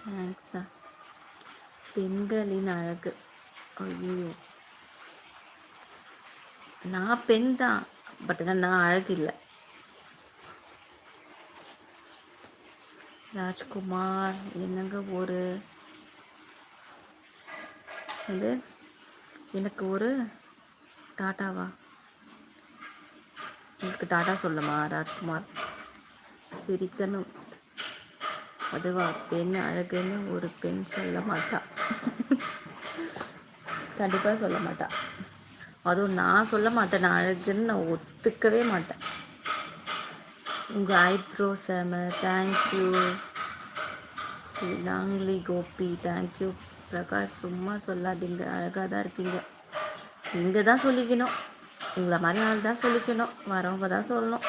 தேங்க்ஸா. பெண்களின் அழகு. ஐயோ, நான் பெண் தான், பட் நான் அழகு இல்லை. ராஜ்குமார், என்னங்க ஒரு இது, எனக்கு ஒரு டாட்டாவா? உங்களுக்கு டாட்டா சொல்லுமா ராஜ்குமார்? சிரிக்கணும். அதுவா, பெண் அழகுன்னு ஒரு பெண் சொல்ல மாட்டா. கண்டிப்பாக சொல்ல மாட்டா. அதுவும் நான் சொல்ல மாட்டேன், நான் அழகுன்னு நான் ஒத்துக்கவே மாட்டேன். உங்கள் ஐப்ரோ செம, தேங்க்யூ. லாங்லி கோபி, தேங்க்யூ. பிரகாஷ், சும்மா சொல்லாதீங்க, அழகாக தான் இருக்கீங்க. நீங்கள் தான் சொல்லிக்கணும், உங்களை மாதிரி ஆள் தான் சொல்லிக்கணும், வரவங்க தான் சொல்லணும்.